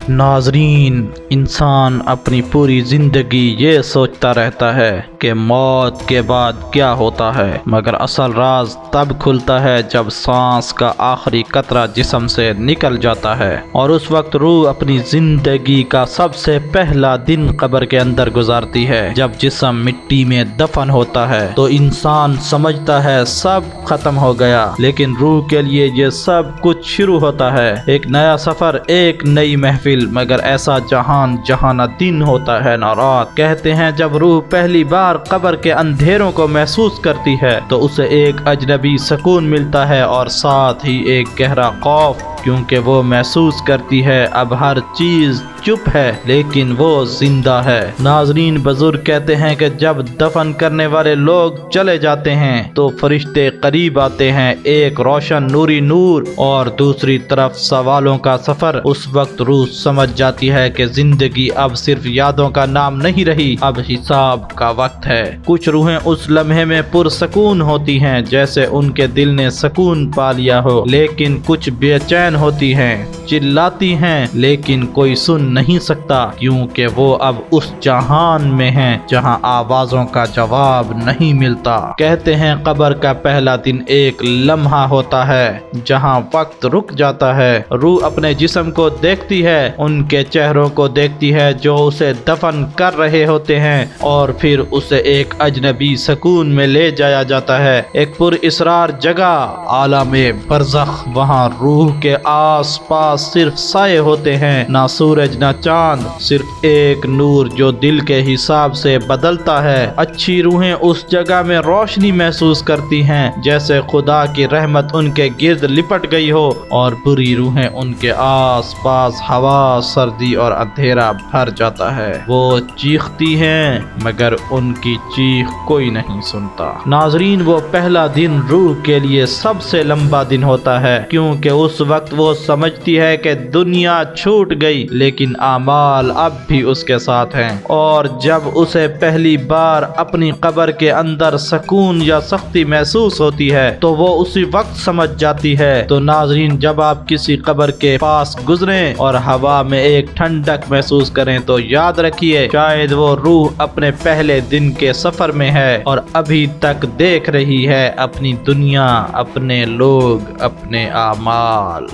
ناظرین، انسان اپنی پوری زندگی یہ سوچتا رہتا ہے کہ موت کے بعد کیا ہوتا ہے، مگر اصل راز تب کھلتا ہے جب سانس کا آخری قطرہ جسم سے نکل جاتا ہے، اور اس وقت روح اپنی زندگی کا سب سے پہلا دن قبر کے اندر گزارتی ہے۔ جب جسم مٹی میں دفن ہوتا ہے تو انسان سمجھتا ہے سب ختم ہو گیا، لیکن روح کے لیے یہ سب کچھ شروع ہوتا ہے، ایک نیا سفر، ایک نئی محفل، مگر ایسا جہان جہاں نہ دن ہوتا ہے نہ رات۔ کہتے ہیں جب روح پہلی بار قبر کے اندھیروں کو محسوس کرتی ہے تو اسے ایک اجنبی سکون ملتا ہے اور ساتھ ہی ایک گہرا خوف، کیونکہ وہ محسوس کرتی ہے اب ہر چیز چپ ہے لیکن وہ زندہ ہے۔ ناظرین، بزرگ کہتے ہیں کہ جب دفن کرنے والے لوگ چلے جاتے ہیں تو فرشتے قریب آتے ہیں، ایک روشن نوری نور اور دوسری طرف سوالوں کا سفر۔ اس وقت روح سمجھ جاتی ہے کہ زندگی اب صرف یادوں کا نام نہیں رہی، اب حساب کا وقت ہے۔ کچھ روحیں اس لمحے میں پرسکون ہوتی ہیں جیسے ان کے دل نے سکون پا لیا ہو، لیکن کچھ بے چین ہوتی ہیں، چلاتی ہیں لیکن کوئی سن نہیں سکتا، کیونکہ وہ اب اس جہان میں ہیں جہاں آوازوں کا جواب نہیں ملتا۔ کہتے ہیں قبر کا پہلا دن ایک لمحہ ہوتا ہے جہاں وقت رک جاتا ہے۔ روح اپنے جسم کو دیکھتی ہے، ان کے چہروں کو دیکھتی ہے جو اسے دفن کر رہے ہوتے ہیں، اور پھر اسے ایک اجنبی سکون میں لے جایا جاتا ہے، ایک پر اسرار جگہ، عالم برزخ۔ وہاں روح کے آس پاس صرف سائے ہوتے ہیں، نہ سورج نہ چاند، صرف ایک نور جو دل کے حساب سے بدلتا ہے۔ اچھی روحیں اس جگہ میں روشنی محسوس کرتی ہیں جیسے خدا کی رحمت ان کے گرد لپٹ گئی ہو، اور بری روحیں ان کے آس پاس ہوا، سردی اور اندھیرا بھر جاتا ہے۔ وہ چیختی ہیں مگر ان کی چیخ کوئی نہیں سنتا۔ ناظرین، وہ پہلا دن روح کے لیے سب سے لمبا دن ہوتا ہے، کیونکہ اس وقت وہ سمجھتی ہے کہ دنیا چھوٹ گئی لیکن اعمال اب بھی اس کے ساتھ ہیں، اور جب اسے پہلی بار اپنی قبر کے اندر سکون یا سختی محسوس ہوتی ہے تو وہ اسی وقت سمجھ جاتی ہے۔ تو ناظرین، جب آپ کسی قبر کے پاس گزریں اور ہوا میں ایک ٹھنڈک محسوس کریں تو یاد رکھیے شاید وہ روح اپنے پہلے دن کے سفر میں ہے اور ابھی تک دیکھ رہی ہے اپنی دنیا، اپنے لوگ، اپنے اعمال۔